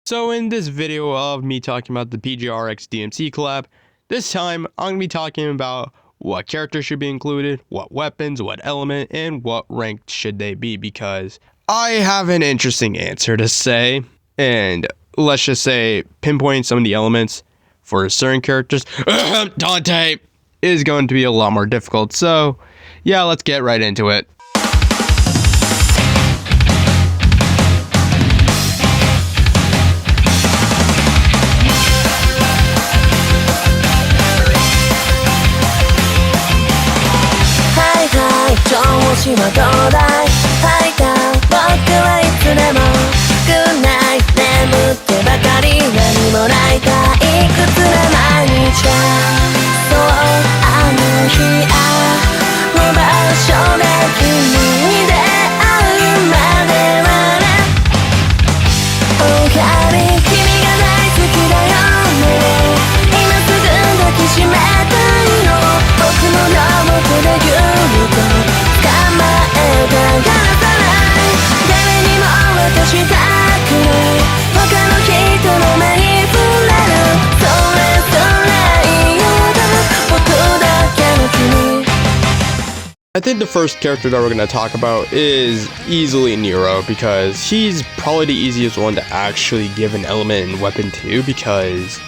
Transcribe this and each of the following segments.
So in this video of me talking about the PGR x DMC collab, this time I'm going to be talking about what characters should be included, what weapons, what element, and what rank should they be, because I have an interesting answer to say, and let's just say pinpointing some of the elements for certain characters, Dante, is going to be a lot more difficult. So yeah, let's get right into it. I think the first character that we're going to talk about is easily Nero, because he's probably the easiest one to actually give an element and weapon to, because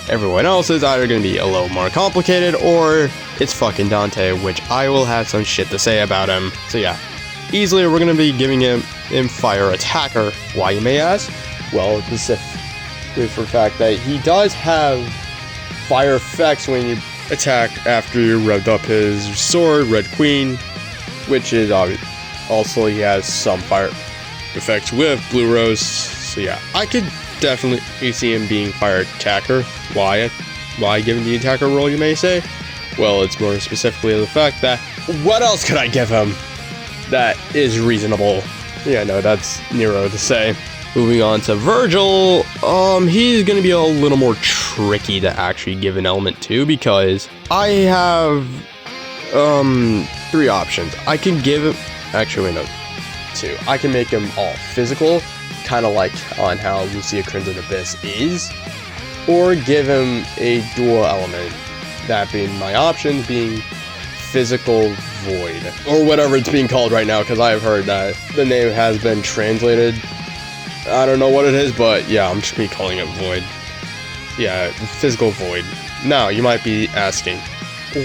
everyone else is either going to be a little more complicated or it's fucking Dante, which I will have some shit to say about him. So yeah, easily we're going to be giving him Fire Attacker. Why, you may ask? Well, specifically for the fact that he does have fire effects when you attack after you revved up his sword, Red Queen, which is also he has some fire effects with Blue Rose. So yeah, I could definitely see him being Fire Attacker. Why give him the attacker role, you may say? Well, it's more specifically the fact that what else could I give him that is reasonable? Yeah, no, that's Nero to say. Moving on to Vergil, he's gonna be a little more tricky to actually give an element to, because I have three options. I can give him, actually no, two. I can make him all physical, kind of like on how Lucia Crimson Abyss is, or give him a dual element. That being my options being Physical Void, or whatever it's being called right now, because I've heard that the name has been translated. I don't know what it is, but yeah, I'm just gonna be calling it Void. Yeah, Physical Void. Now, you might be asking,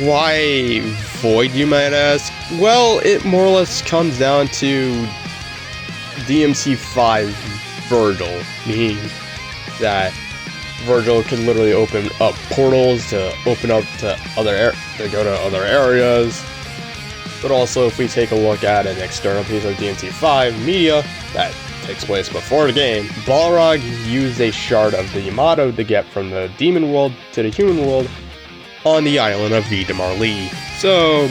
why Void, you might ask? Well, it more or less comes down to DMC5 Vergil, meaning that Vergil can literally open up portals to open up to to go to other areas. But also, if we take a look at an external piece of DMC5 media that takes place before the game, Balrog used a shard of the Yamato to get from the demon world to the human world on the island of V. de Marly. So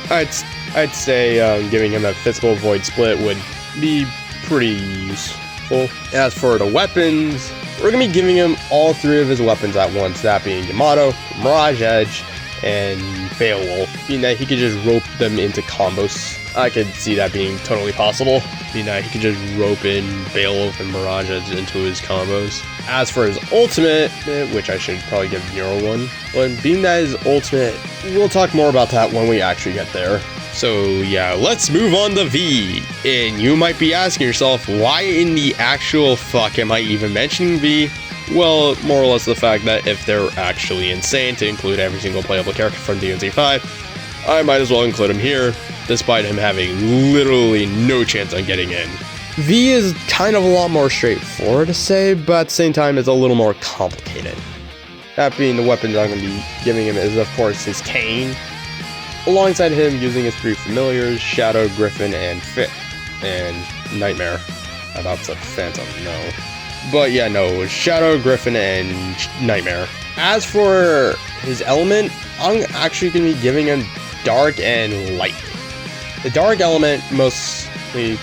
I'd say giving him a Physical Void split would be pretty useful. As for the weapons, we're going to be giving him all three of his weapons at once, that being Yamato, Mirage Edge, and Beowulf, meaning that he could just rope them into combos. I could see that being totally possible, meaning that he could just rope in Beowulf and Mirage Edge into his combos. As for his ultimate, which I should probably give Nero one, but being that his ultimate, we'll talk more about that when we actually get there. So yeah, let's move on to V. And you might be asking yourself, why in the actual fuck am I even mentioning V? Well, more or less the fact that if they're actually insane to include every single playable character from DMC5, I might as well include him here, despite him having literally no chance on getting in. V is kind of a lot more straightforward to say, but at the same time it's a little more complicated. That being, the weapons I'm going to be giving him is of course his cane, alongside him using his three familiars, Shadow, Griffin, and Nightmare. I about said Phantom, no. But yeah, no, Shadow, Griffin, and Nightmare. As for his element, I'm actually going to be giving him Dark and Light. The Dark element mostly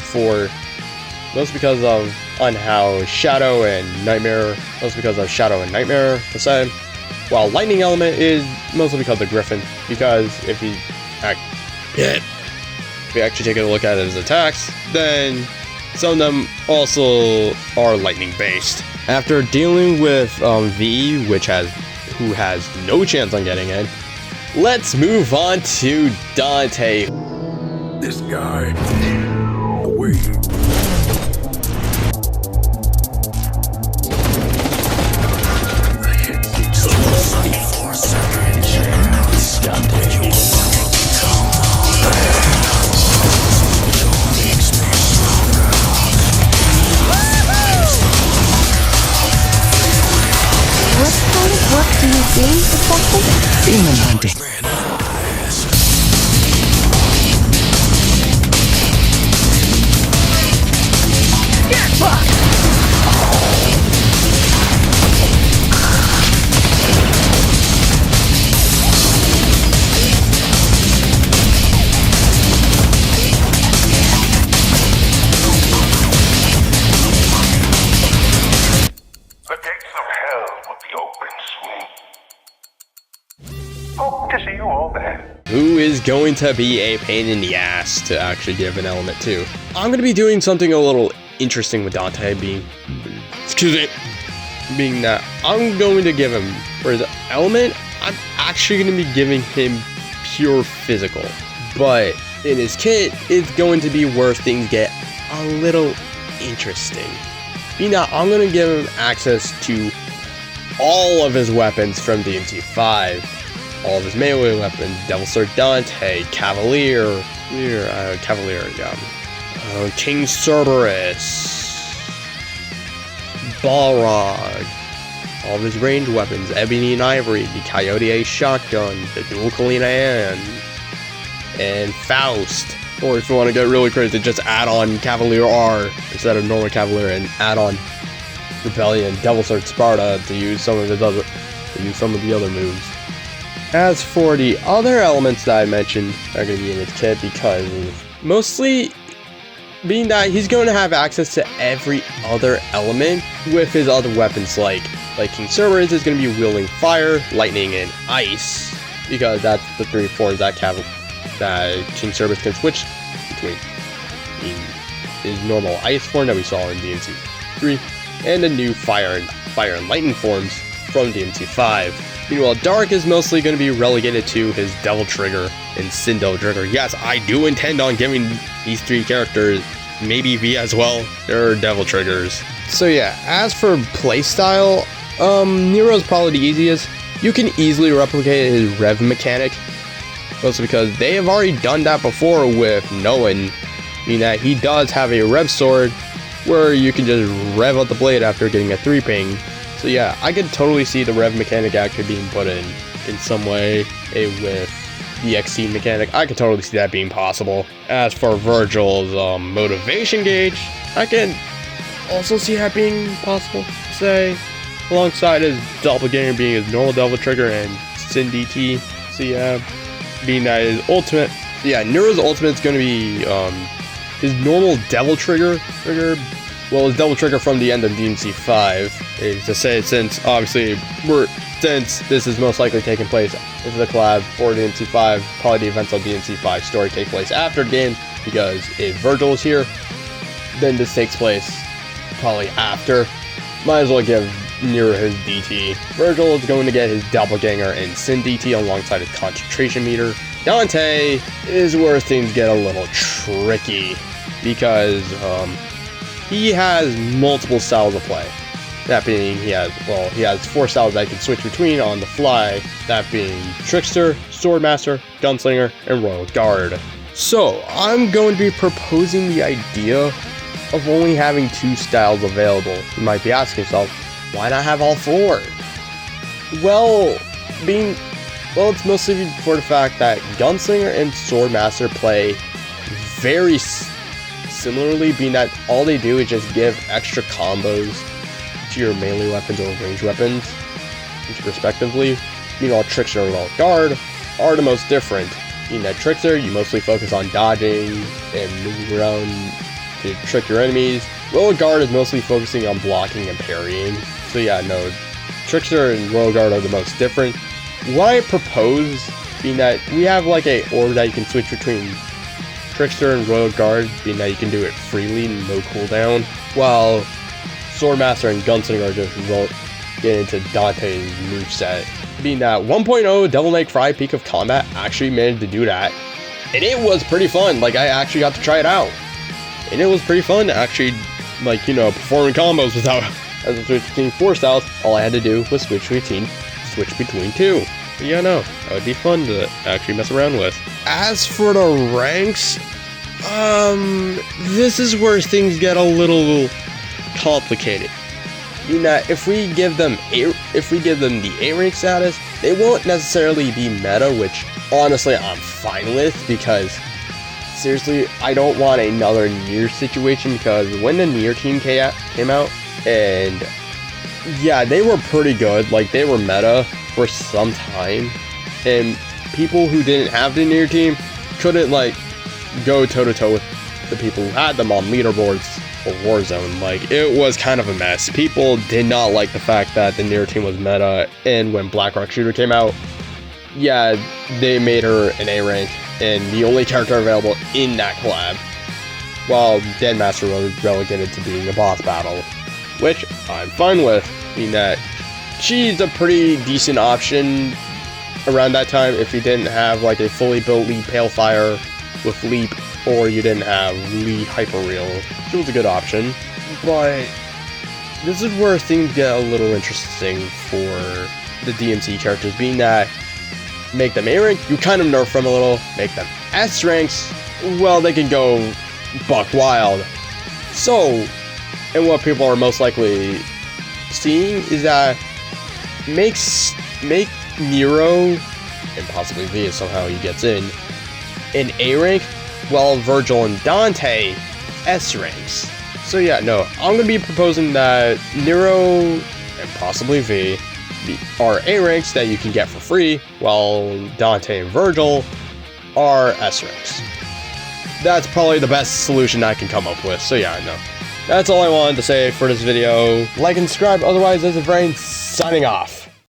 because of how Shadow and Nightmare, per se. While Lightning element is mostly because of Griffin, because if you actually take a look at his attacks, then some of them also are lightning based. After dealing with V, who has no chance on getting it, let's move on to Dante. This guy, away. What kind of work do you do exactly? Demon hunting. The gates of hell will be open soon. Hope to see you all there. Who is going to be a pain in the ass to actually give an element to? I'm going to be doing something a little interesting with Dante being that I'm going to give him, for his element, I'm actually going to be giving him pure physical. But in his kit, it's going to be where things get a little interesting. Being that I'm going to give him access to all of his weapons from DMC5. All of his melee weapons, Devil Sword Dante, Cavalier, King Cerberus, Balrog, all of his ranged weapons, Ebony and Ivory, the Coyote A shotgun, the dual Kalina and Faust. Or if you want to get really crazy, just add on Cavalier R instead of normal Cavalier and add on Rebellion, Devil Sword Sparta to use some of the other moves. As for the other elements that I mentioned are going to be in his kit, because mostly being that he's going to have access to every other element with his other weapons, like King Cerberus is going to be wielding fire, lightning, and ice, because that's the three forms that King Cerberus can switch between. His normal ice form that we saw in DMC3, and the new fire and lightning forms from DMC5. Meanwhile, Dark is mostly going to be relegated to his Devil Trigger and Sin Devil Trigger. Yes, I do intend on giving these three characters, maybe V as well, their Devil Triggers. So yeah, as for playstyle, Nero's probably the easiest. You can easily replicate his rev mechanic, mostly because they have already done that before with Nolan, meaning that he does have a rev sword where you can just rev out the blade after getting a 3-ping. So yeah, I could totally see the rev mechanic actually being put in some way with the XC mechanic. I could totally see that being possible. As for Vergil's motivation gauge, I can also see that being possible, say, alongside his doppelganger being his normal Devil Trigger and Sin DT. So yeah, being that his ultimate, yeah, Nero's ultimate is going to be his normal Devil Trigger. Well, his Devil Trigger from the end of DMC5 is to say, since this is most likely taking place, this is a collab for DMC5, probably the events of DMC5 story take place after the game, because if Vergil is here, then this takes place probably after. Might as well give Nero his DT. Vergil is going to get his Doppelganger and Sin DT alongside his concentration meter. Dante is where things get a little tricky, because he has multiple styles of play. That being, he has 4 styles that he can switch between on the fly. That being Trickster, Swordmaster, Gunslinger, and Royal Guard. So, I'm going to be proposing the idea of only having 2 styles available. You might be asking yourself, why not have all 4? Well, it's mostly for the fact that Gunslinger and Swordmaster play very similarly, being that all they do is just give extra combos to your melee weapons or ranged weapons, respectively. Meanwhile, Trickster and Royal Guard are the most different. In that Trickster, you mostly focus on dodging and moving around to trick your enemies. Royal Guard is mostly focusing on blocking and parrying. So yeah, no, Trickster and Royal Guard are the most different. What I propose, being that we have like a orb that you can switch between Trickster and Royal Guard, being that you can do it freely, no cooldown, while Swordmaster and Gunslinger just won't get into Dante's moveset. Being that 1.0 Devil May Cry Peak of Combat actually managed to do that. And it was pretty fun. Like, I actually got to try it out. And it was pretty fun to actually, like, you know, performing combos without as a switch between 4 styles. All I had to do was switch between 2. But yeah, no, that would be fun to actually mess around with. As for the ranks, this is where things get a little complicated. You know, if we give them the A rank status, they won't necessarily be meta, which honestly I'm fine with, because seriously, I don't want another Nier situation, because when the Nier team came out, and yeah, they were pretty good. Like, they were meta for some time, and people who didn't have the Nier team couldn't, like, go toe-to-toe with the people who had them on leaderboards for Warzone. Like, it was kind of a mess. People did not like the fact that the Nero team was meta, and when Black Rock Shooter came out, yeah, they made her an A rank, and the only character available in that collab, while Deadmaster was relegated to being a boss battle, which I'm fine with, meaning that she's a pretty decent option around that time if you didn't have, like, a fully built Lee Palefire with Leap, or you didn't have Lee Hyperreal. She was a good option, but this is where things get a little interesting for the DMC characters, being that make them A rank, you kind of nerf them a little. Make them S ranks, well, they can go buck wild. So, and what people are most likely seeing is that make Nero, and possibly V if somehow he gets in, an A rank, while Vergil and Dante S ranks. So yeah, no, I'm going to be proposing that Nero and possibly V are A ranks that you can get for free, while Dante and Vergil are S ranks. That's probably the best solution I can come up with, so yeah, no. That's all I wanted to say for this video. Like and subscribe, otherwise this is Brain signing off.